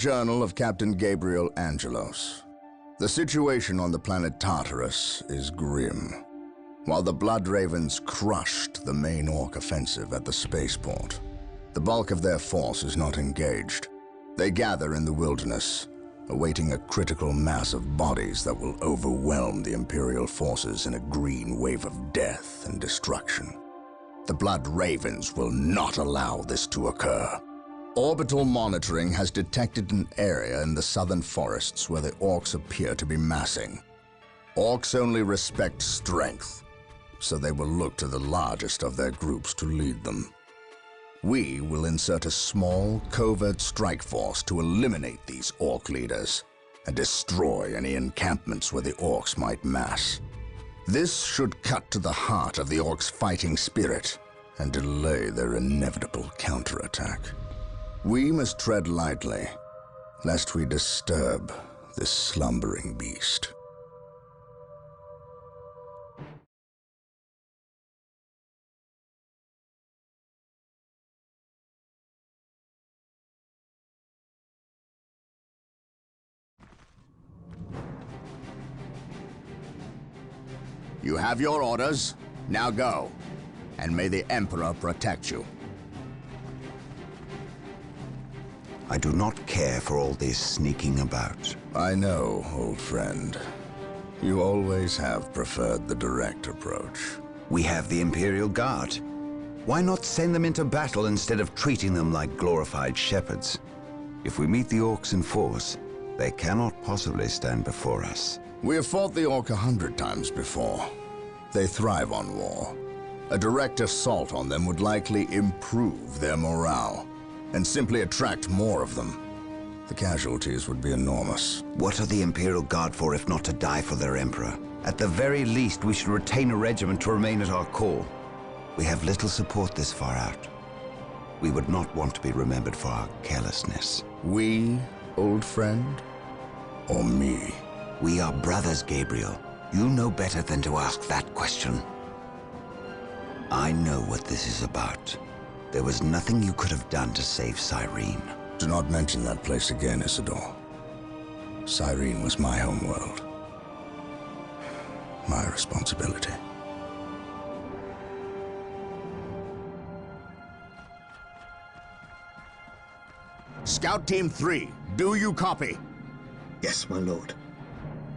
Journal of Captain Gabriel Angelos. The situation on the planet Tartarus is grim. While the Blood Ravens crushed the main Orc offensive at the spaceport, the bulk of their force is not engaged. They gather in the wilderness, awaiting a critical mass of bodies that will overwhelm the Imperial forces in a green wave of death and destruction. The Blood Ravens will not allow this to occur. Orbital monitoring has detected an area in the southern forests where the Orcs appear to be massing. Orcs only respect strength, so they will look to the largest of their groups to lead them. We will insert a small, covert strike force to eliminate these Orc leaders and destroy any encampments where the Orcs might mass. This should cut to the heart of the Orcs' fighting spirit and delay their inevitable counterattack. We must tread lightly, lest we disturb this slumbering beast. You have your orders. Now go, and may the Emperor protect you. I do not care for all this sneaking about. I know, old friend. You always have preferred the direct approach. We have the Imperial Guard. Why not send them into battle instead of treating them like glorified shepherds? If we meet the Orcs in force, they cannot possibly stand before us. We have fought the Orc 100 times before. They thrive on war. A direct assault on them would likely improve their morale and simply attract more of them. The casualties would be enormous. What are the Imperial Guard for if not to die for their Emperor? At the very least, we should retain a regiment to remain at our core. We have little support this far out. We would not want to be remembered for our carelessness. We, old friend, or me? We are brothers, Gabriel. You know better than to ask that question. I know what this is about. There was nothing you could have done to save Cyrene. Do not mention that place again, Isidore. Cyrene was my homeworld. My responsibility. Scout Team 3, do you copy? Yes, my lord.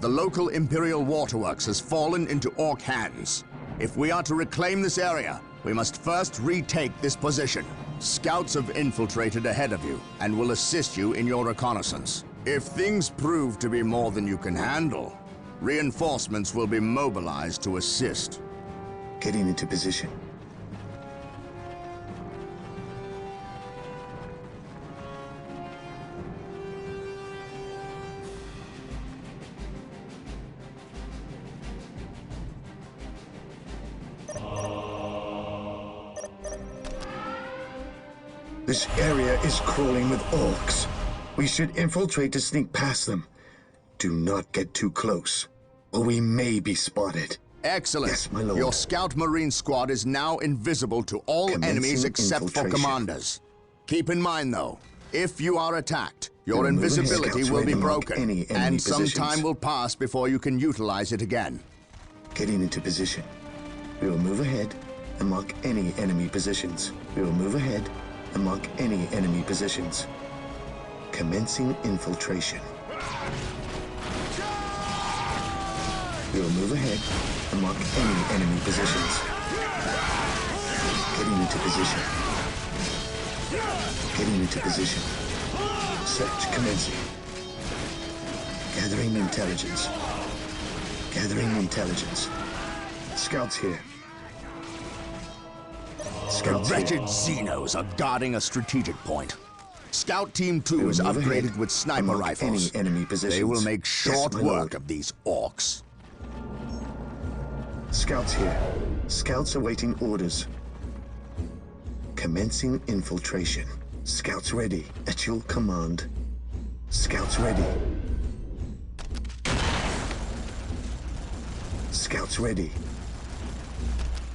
The local Imperial waterworks has fallen into Orc hands. If we are to reclaim this area, we must first retake this position. Scouts have infiltrated ahead of you and will assist you in your reconnaissance. If things prove to be more than you can handle, reinforcements will be mobilized to assist. Getting into position. This area is crawling with Orcs. We should infiltrate to sneak past them. Do not get too close, or we may be spotted. Excellent. Yes, my lord. Your Scout Marine squad is now invisible to all enemies except for commanders. Keep in mind, though, if you are attacked, your invisibility will be broken, and some time will pass before you can utilize it again. Getting into position. We will move ahead and mark any enemy positions. We will move ahead and mark any enemy positions. Commencing infiltration. We will move ahead and mark any enemy positions. Getting into position. Getting into position. Search commencing. Gathering intelligence. Gathering intelligence. Scouts here. The wretched Xenos are guarding a strategic point. Scout Team 2 is upgraded with sniper rifles. They will make short work of these Orcs. Scouts here. Scouts awaiting orders. Commencing infiltration. Scouts ready. At your command. Scouts ready. Scouts ready.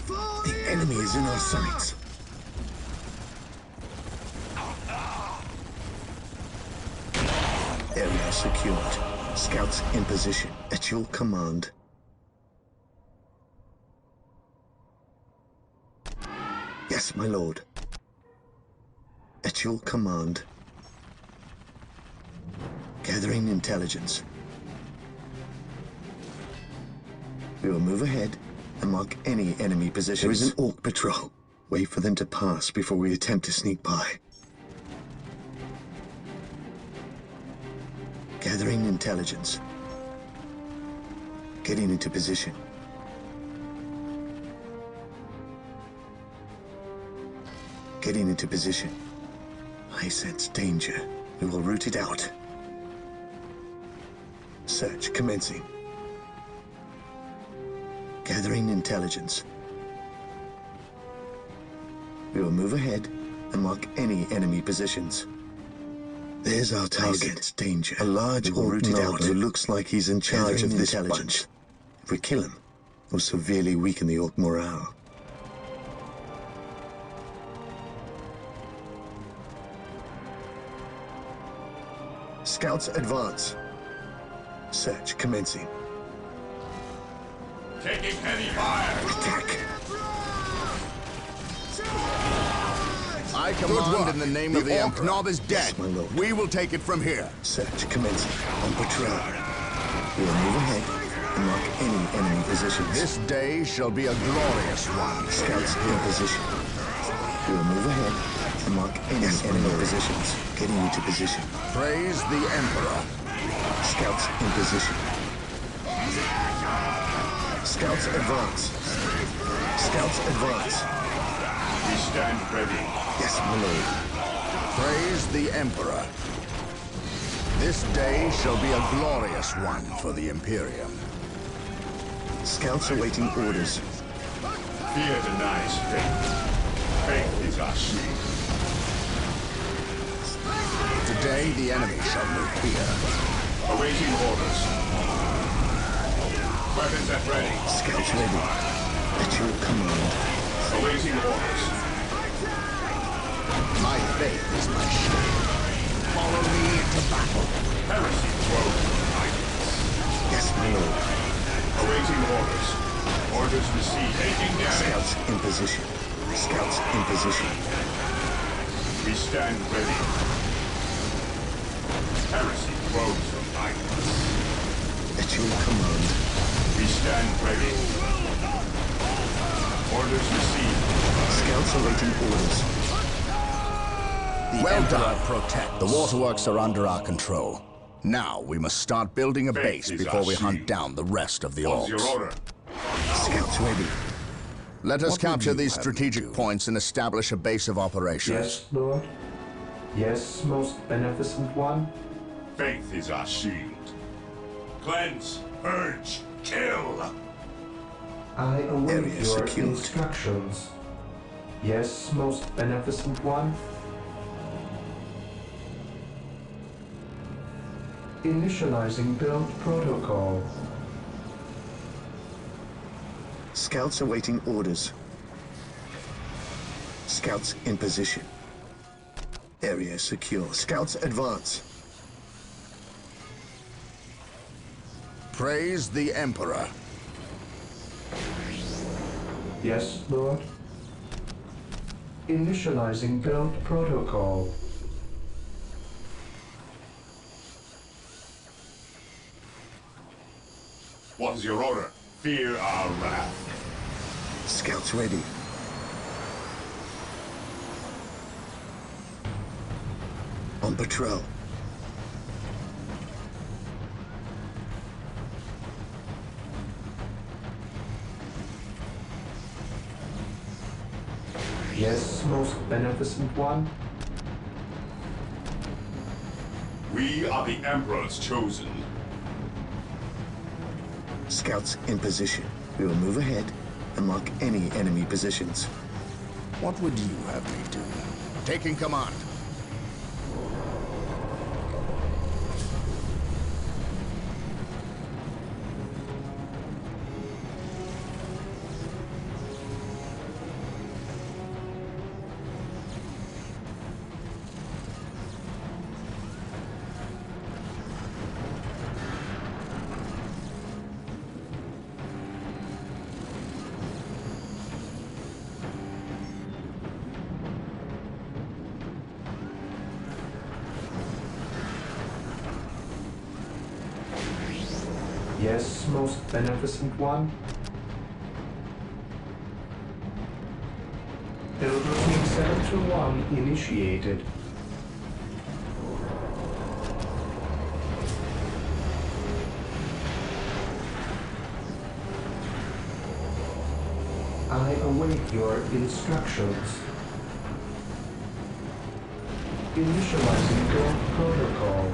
The enemy is in our sights. secured. Scouts in position. At your command. Yes, my lord. At your command. Gathering intelligence. We will move ahead and mark any enemy positions. There is an Orc patrol. Wait for them to pass before we attempt to sneak by. Gathering intelligence. Getting into position. Getting into position. I sense danger. We will root it out. Search commencing. Gathering intelligence. We will move ahead and mark any enemy positions. There's our target. Danger. A large Orc Nord who looks like he's in charge of this bunch. If we kill him, we'll severely weaken the Orc morale. Scouts advance. Search commencing. Taking heavy fire. Attack. I command in the name of the Emperor. Knob is dead. Yes, my lord. We will take it from here. Search commencing. On patrol. We will move ahead and mark any enemy positions. This day shall be a glorious one. Scouts in position. We will move ahead and mark any enemy positions. Getting into position. Praise the Emperor. Scouts in position. Scouts advance. Scouts advance. We stand ready. Yes, my lord. Praise the Emperor. This day shall be a glorious one for the Imperium. Scouts awaiting orders. Fear denies faith. Faith is our shield. Today the enemy shall move here. Awaiting orders. Weapons at ready. Scouts ready. At your command. Awaiting orders. My faith is my shield. Follow me into battle. Heresy thrown. Yes, my lord. Awaiting orders. Orders received. Taking damage. Scouts in position. Scouts in position. We stand ready. Heresy grows from idleness. At your command. We stand ready. Orders received. Scouts awaiting orders. Well done, protect. The waterworks are under our control. Now we must start building a base before we hunt down the rest of the What's your orcs. order? Scouts ready. Let us capture these strategic points and establish a base of operations. Yes, Lord. Yes, most beneficent one. Faith is our shield. Cleanse, purge, kill. I await Area your secured. instructions. Yes, most beneficent one. Initializing build protocol. Scouts awaiting orders. Scouts in position. Area secure. Scouts advance. Praise the Emperor. Yes, Lord. Initializing build protocol. What is your order? Fear our wrath. Scouts ready. On patrol. Yes, most beneficent one. We are the Emperor's chosen. Scouts in position. We will move ahead and mark any enemy positions. What would you have me do? Taking command. Yes, most beneficent one. Building Sector 1 initiated. I await your instructions. Initializing your protocol.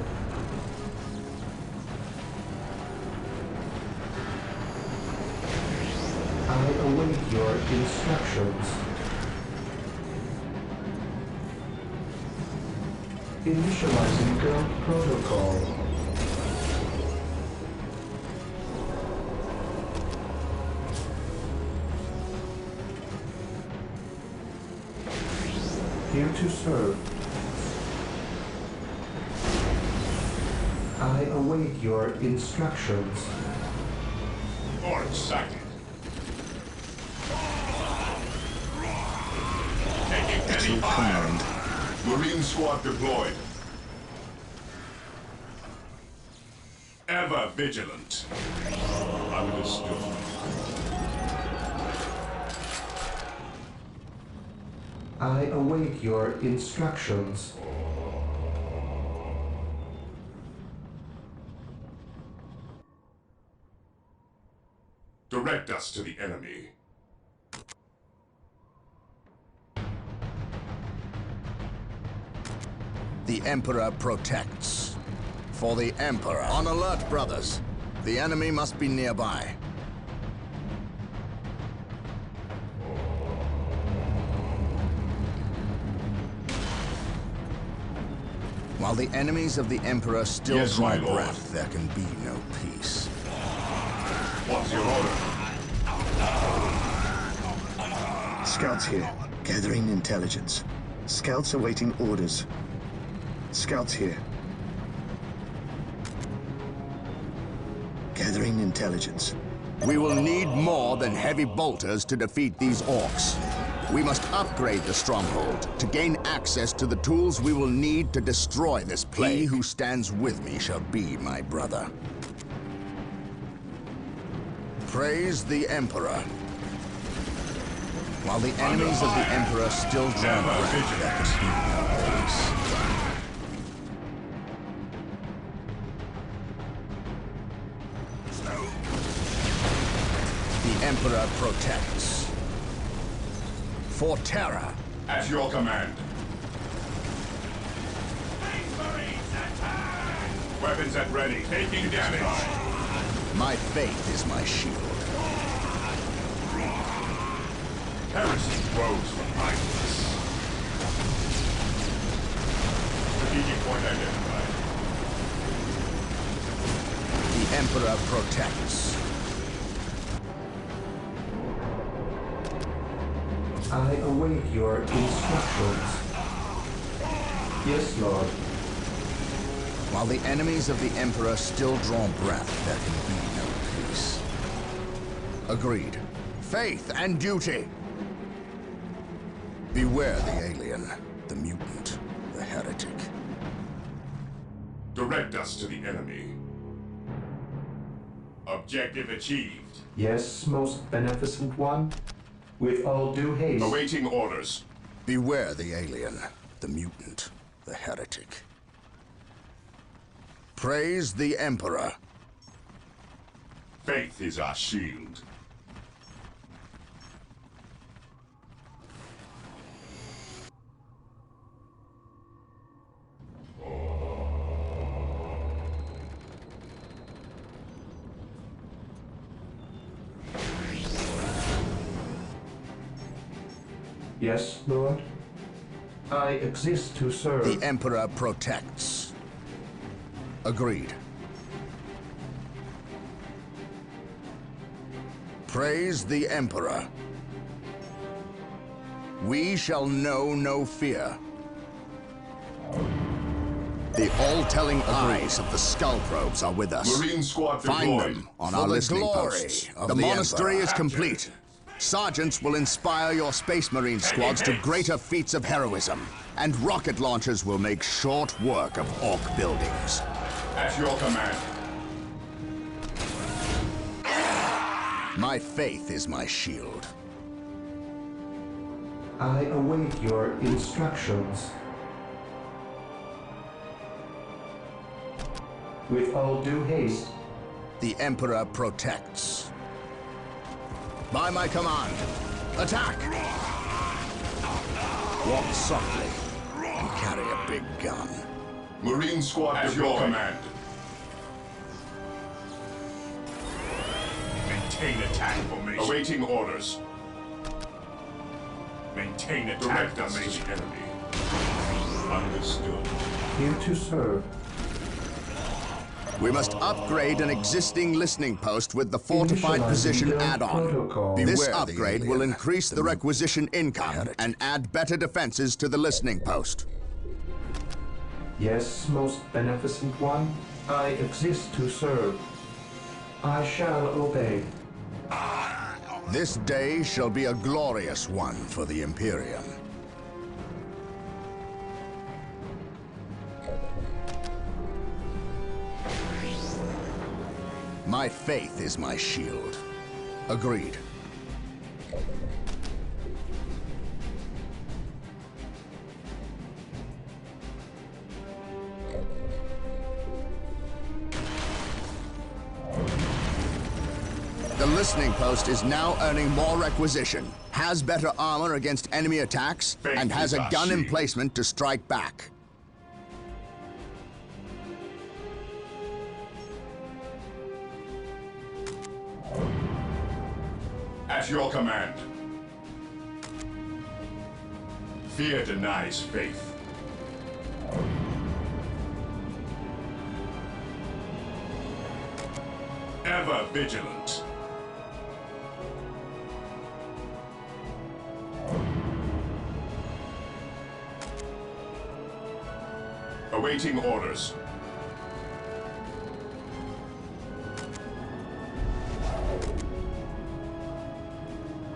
I await your instructions. Initializing build protocol. Here to serve. I await your instructions. Orange sighted. Taking heavy fire. Marine squad deployed. Ever vigilant. Understood. I await your instructions. Direct us to the enemy. The Emperor protects. For the Emperor. On alert, brothers. The enemy must be nearby. While the enemies of the Emperor still Yes, draw my lord. breath, there can be no peace. What's your order? Scouts here, gathering intelligence. Scouts awaiting orders. Scouts here. Gathering intelligence. We will need more than heavy bolters to defeat these orcs. We must upgrade the stronghold to gain access to the tools we will need to destroy this plague. He who stands with me shall be my brother. Praise the Emperor. While the enemies of the Emperor still draw breath, there can be no peace. The Emperor protects. For terror. At your command. Weapons at ready. Taking damage. My faith is my shield. Heresy grows from idleness. Strategic point identified. The Emperor protects. I await your instructions. Yes, Lord. While the enemies of the Emperor still draw breath, there can be no peace. Agreed. Faith and duty. Beware the alien, the mutant, the heretic. Direct us to the enemy. Objective achieved. Yes, most beneficent one. With all due haste. Awaiting orders. Beware the alien, the mutant, the heretic. Praise the Emperor. Faith is our shield. Yes, Lord. I exist to serve. The Emperor protects. Agreed. Praise the Emperor. We shall know no fear. The all-telling eyes of the skull probes are with us. Marine squad Find deployed. them on For our the listening glory posts. of The the monastery Emperor. is complete. Sergeants will inspire your Space Marine squads to greater feats of heroism, and rocket launchers will make short work of orc buildings. At your command. My faith is my shield. I await your instructions. With all due haste. The Emperor protects. By my command, attack! Walk softly and carry a big gun. Marine squad at your command. Maintain attack formation. Awaiting orders. Maintain attack formation. Enemy. Understood. Here to serve. We must upgrade an existing listening post with the fortified Initializing position build add-on. protocol. This Beware the upgrade will alien. increase the requisition income Inherit. and add better defenses to the listening post. Yes, most beneficent one. I exist to serve. I shall obey. This day shall be a glorious one for the Imperium. My faith is my shield. Agreed. The listening post is now earning more requisition, has better armor against enemy attacks, and has a gun emplacement to strike back. At your command. Fear denies faith. Ever vigilant. Awaiting orders.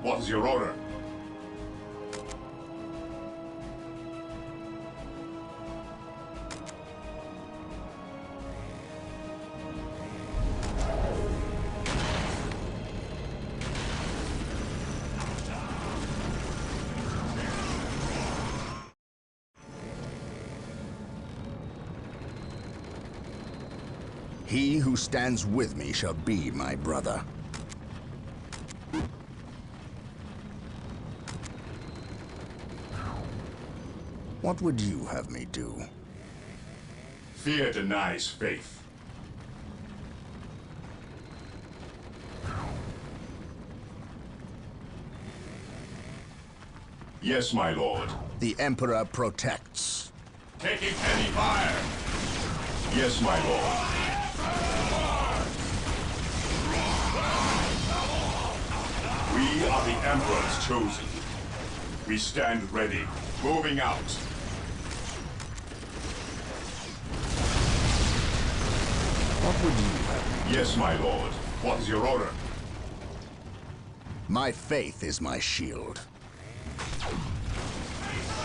What is your order? He who stands with me shall be my brother. What would you have me do? Fear denies faith. Yes, my lord. The Emperor protects. Taking heavy fire. Yes, my lord. We are the Emperor's chosen. We stand ready. Moving out. What would you have me? Yes, my lord. What is your order? My faith is my shield.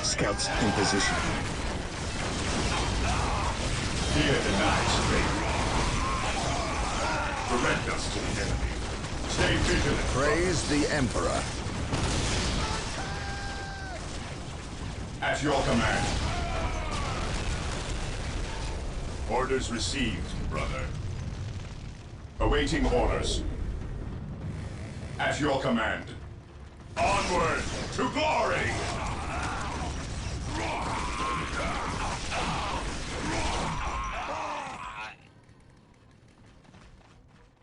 Scouts in position. Fear denies faith. Direct us to the enemy. Stay vigilant. Praise the Emperor. At your command. Orders received, brother. Awaiting orders. At your command. Onward to glory!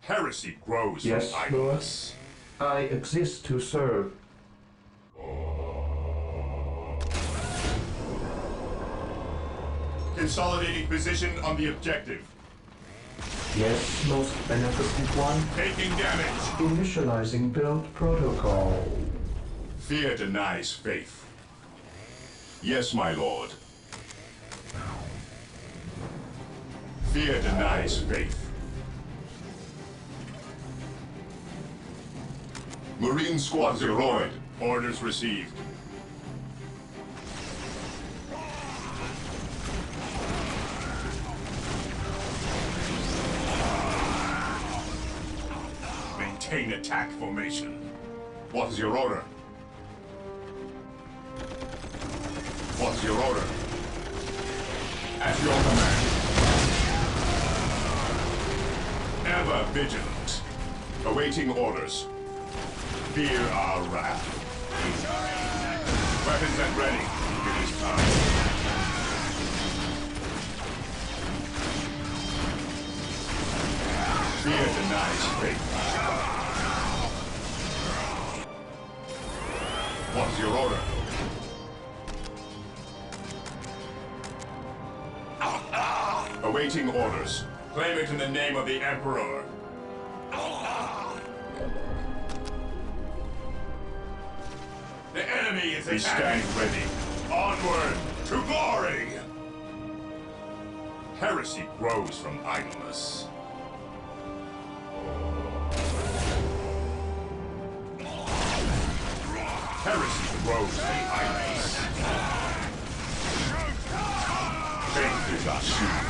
Heresy grows Yes, from Lord. idleness. I exist to serve. Consolidating position on the objective. Yes, most beneficent one. Taking damage. Initializing build protocol. Fear denies faith. Yes, my lord. Fear denies faith. Marine squad deployed. Orders received. Maintain attack formation. What is your order? What is your order? At your command. Ever vigilant. Awaiting orders. Fear our wrath. Weapons at ready. It is time. Fear denies faith. What's your order? Awaiting orders. Claim it in the name of the Emperor. The enemy is attacking. We stand ready. Onward to glory! Heresy grows from idleness. Heresy grows from idleness. Faith is our shield.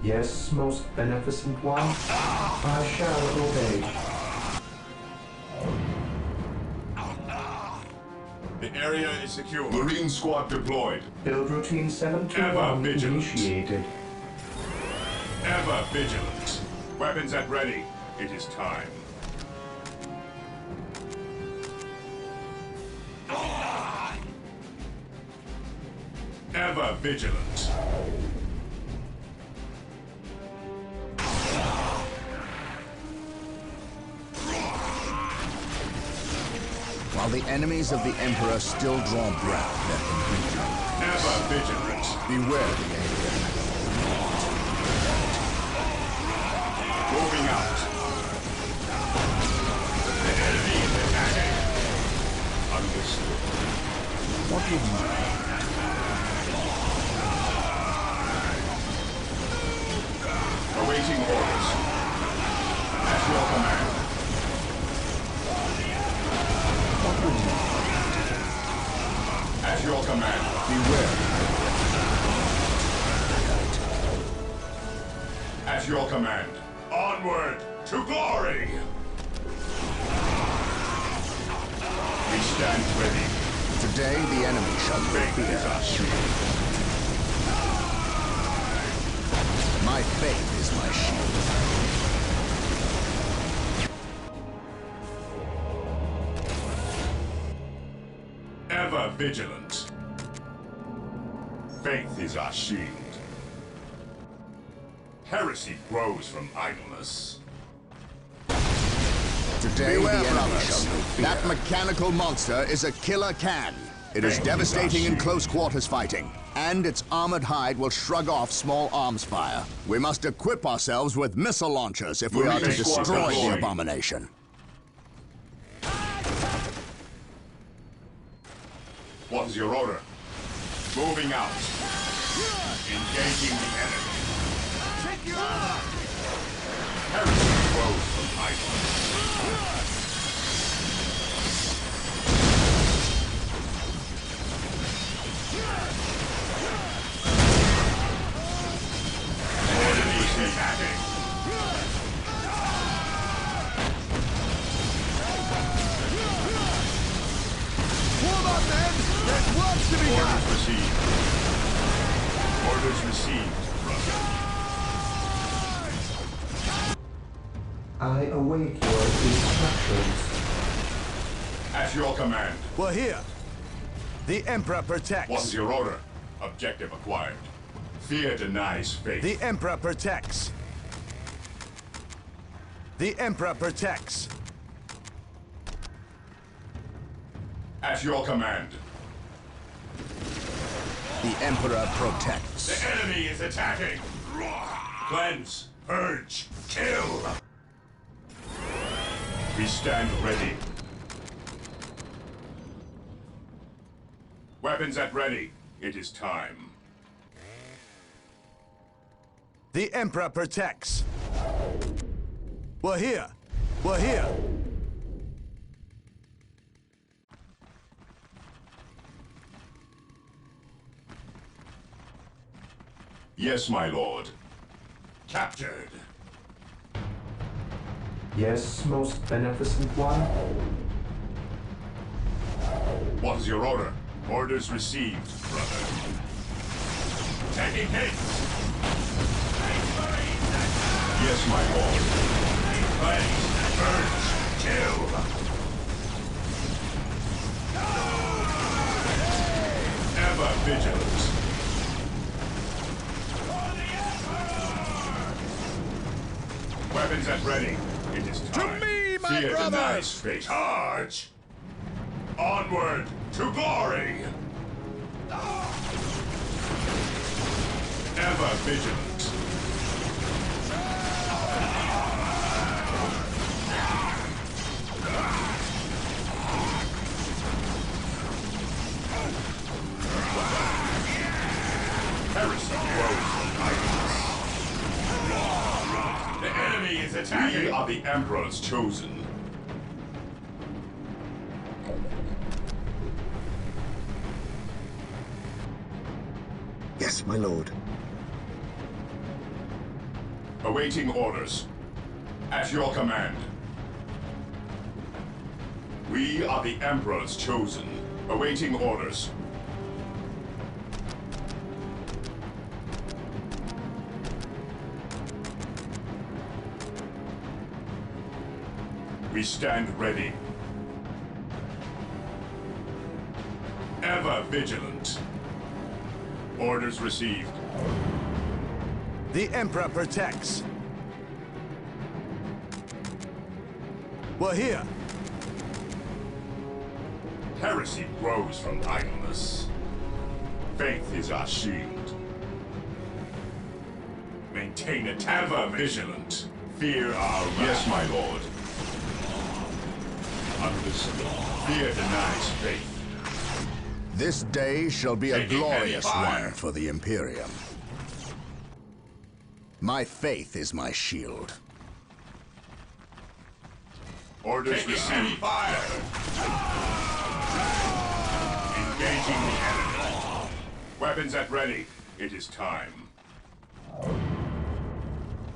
Yes, most beneficent one. I shall obey. The area is secure. Marine squad deployed. Build routine Ever 721 vigilant. initiated. Ever vigilant. Weapons at ready. It is time. Ever vigilant. While the enemies of the Emperor still draw breath, there can be no peace. Ever vigilant. Beware the alien. Moving out. The enemy is attacking. Understood. What would you do? Awaiting orders. At your command. What would you do? At your command. Beware. At your command. Onward to glory! We stand ready. Today the enemy shall not Faith is fear. our shield. My faith is my shield. Ever vigilant. Faith is our shield. Heresy grows from idleness. Today Beware, the enemy brothers. shall not fear. That mechanical monster is a killer can. It is Thank you, devastating in Dashi. close quarters fighting, and its armored hide will shrug off small arms fire. We must equip ourselves with missile launchers if we are to Moving squad destroy the deployed. abomination. What is your order? Moving out. Engaging the enemy. Heresy grows from idleness. The enemy is attacking. Orders received. Orders received, brother. I await your instructions. At your command. We're here. The Emperor protects. What is your order? Objective acquired. Fear denies faith. The Emperor protects. The Emperor protects. At your command. The Emperor protects. The enemy is attacking. Cleanse, purge, kill. We stand ready. Weapons at ready. It is time. The Emperor protects. We're here. We're here. Yes, my lord. Captured. Yes, most beneficent one. What is your order? Orders received, brother. Taking hit. Yes, my lord. Place, purge, kill. Ever vigilant. Weapons at ready. It is time. To me, my Fear brothers! denies fate. Charge! Onward to glory! Ever vigilant. Heresy grows from idleness. The enemy is attacking. We are the Emperor's chosen. Yes, my lord. Awaiting orders. At your command. We are the Emperor's chosen. Awaiting orders. We stand ready. Ever vigilant. Orders received. The Emperor protects. We're here. Heresy grows from idleness. Faith is our shield. Maintain it ever vigilant. Fear our wrath. Yes, my lord. Understood. Fear denies faith. This day shall be a Taking glorious heavy fire. one for the Imperium. My faith is my shield. Orders received. Fire. Engaging the enemy. Weapons at ready. It is time.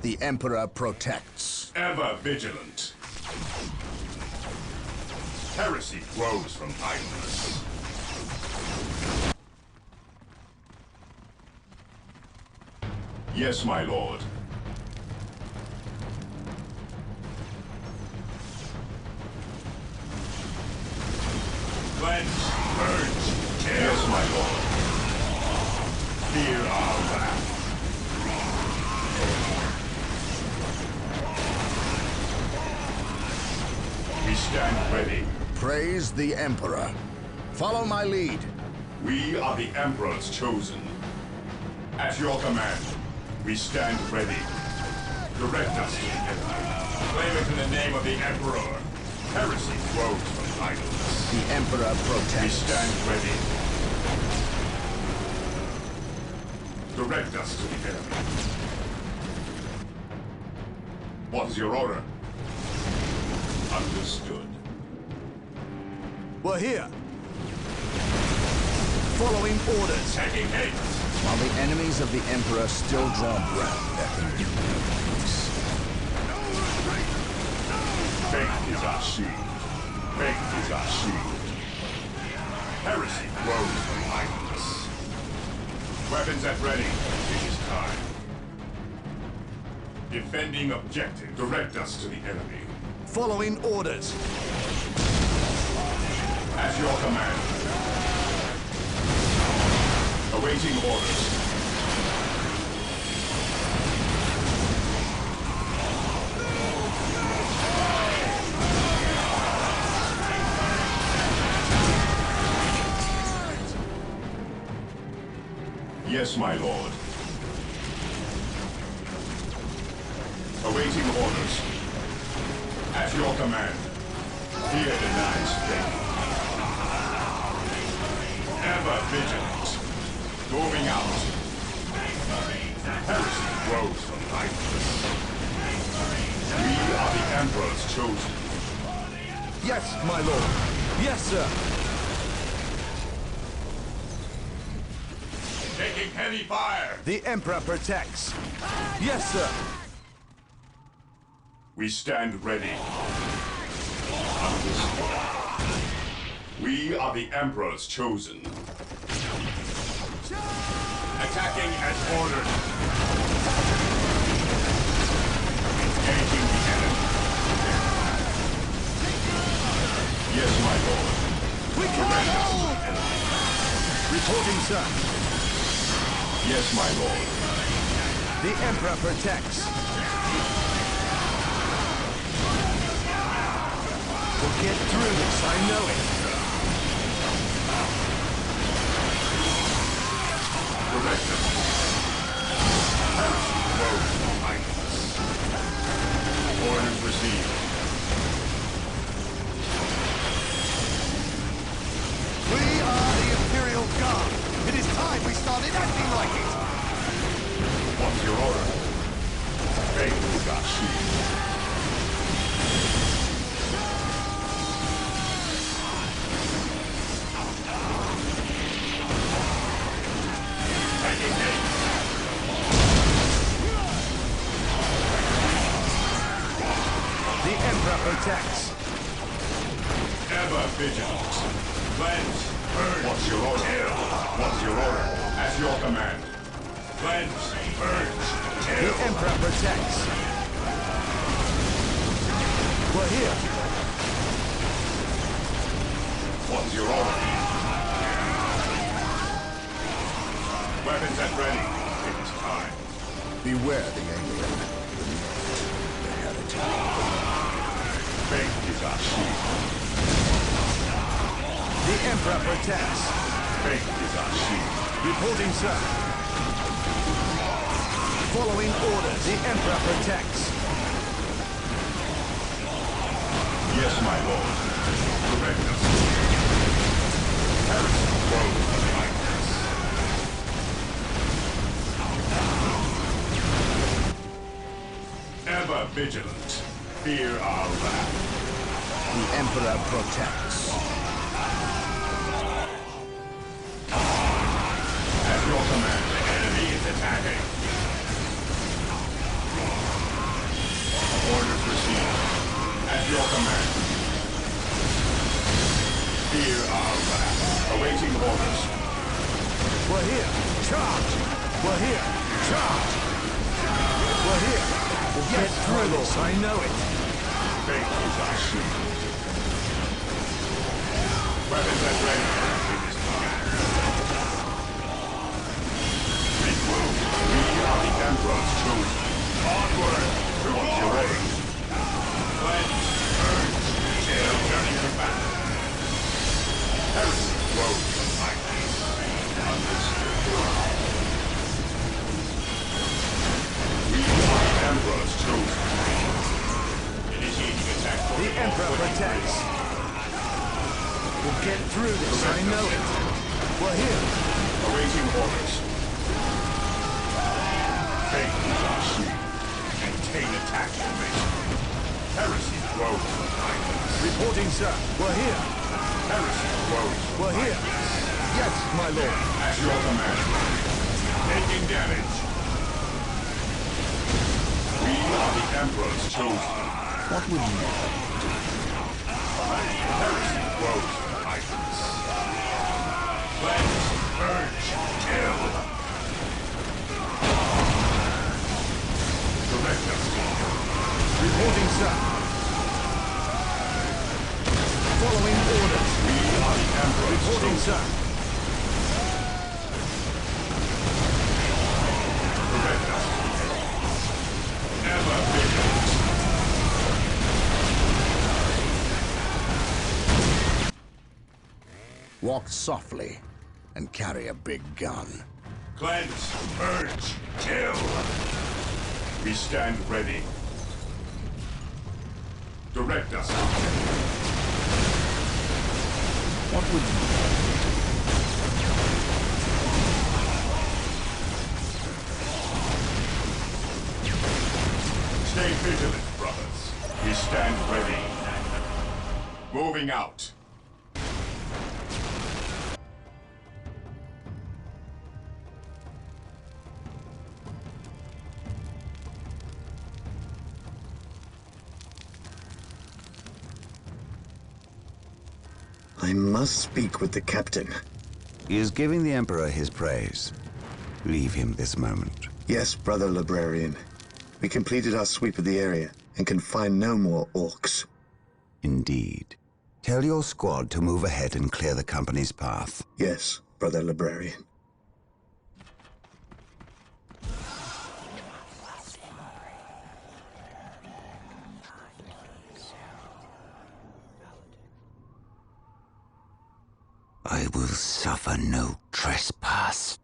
The Emperor protects. Ever vigilant. Heresy grows from idleness. Yes, my lord. Cleanse, purge, kill. Yes, my lord. Fear our wrath. We stand ready. Praise the Emperor. Follow my lead. We are the Emperor's chosen. At your command, we stand ready. Direct us to the enemy. Claim it in the name of the Emperor. Heresy grows from idleness. The Emperor We protects. stand ready. Direct us to the enemy. What is your order? Understood. We're here. Following orders. Taking hit. While the enemies of the Emperor still draw breath, there can be no peace. Faith is our shield. Faith is our shield. Heresy grows from idleness. Weapons at ready. It is time. Defending objective. Direct us to the enemy. Following orders. At your command. Awaiting orders. Yes, my lord. Awaiting orders. At your command. Fear denies faith. Ever vigilant. Moving out. Heresy grows from idleness. We are the Emperor's chosen. Yes, my lord. Yes, sir. Taking heavy fire! The Emperor protects. Yes, sir. We stand ready. We are the Emperor's chosen. Attacking as ordered. Engaging the enemy. Yes, my lord. We cannot hold! Reporting, sir. Yes, my lord. The Emperor protects. We'll get through this, I know it. Direct us. Close behind us. Orders received. We are the Imperial Guard. It is time we started acting like it. What's your order? Faith is our shield. The Emperor protects. Ever vigilant. Cleanse. Purge. What's your order? Kill. What's your order? At your command. Cleanse. Purge. The Kill. Emperor protects. We're here. What's your order? Weapons at ready. It is time. Beware the alien. The heretic. Faith is our shield. The Emperor protects. Faith is our shield. Reporting, sir. Following orders. The Emperor protects. Yes, my lord. Direct us. Harrison, close behind us. Ever vigilant. Fear our wrath. The Emperor protects. At your command, the enemy is attacking. Orders received. At your command. Fear our wrath. Awaiting orders. We're here. Charge. We're here. Charge. We're here. We'll get through this, I know it. Faith is our shield. Weapons at ready. It is time. Regroup. We are the Emperor's chosen. Onward. To glory. Cleanse. Purge. Chill. Turning to battle. Heresy. Close behind us. Understood. We are the Emperor's chosen. Initiating attack. The Emperor protects. We'll get through this, I know it. We're here. Awaiting orders. Faith is our shield. Maintain attack formation. Heresy grows behind us. Reporting, sir. We're here. Heresy grows. We're here. Yes, my lord. At your command. Taking damage. We are the Emperor's chosen. What would you do? Heresy grows behind us. Cleanse, purge, kill. Direct us. Reporting, sir. Following orders. We are the Emperor's Reporting, chosen. sir. Direct us. Ever vigilant. Walk softly and carry a big gun. Cleanse, purge, kill. We stand ready. Direct us. What would you Stay vigilant, brothers. We stand ready. Moving out. I must speak with the captain. He is giving the Emperor his praise. Leave him this moment. Yes, brother librarian. We completed our sweep of the area and can find no more orcs. Indeed. Tell your squad to move ahead and clear the company's path. Yes, brother librarian. I will suffer no trespass.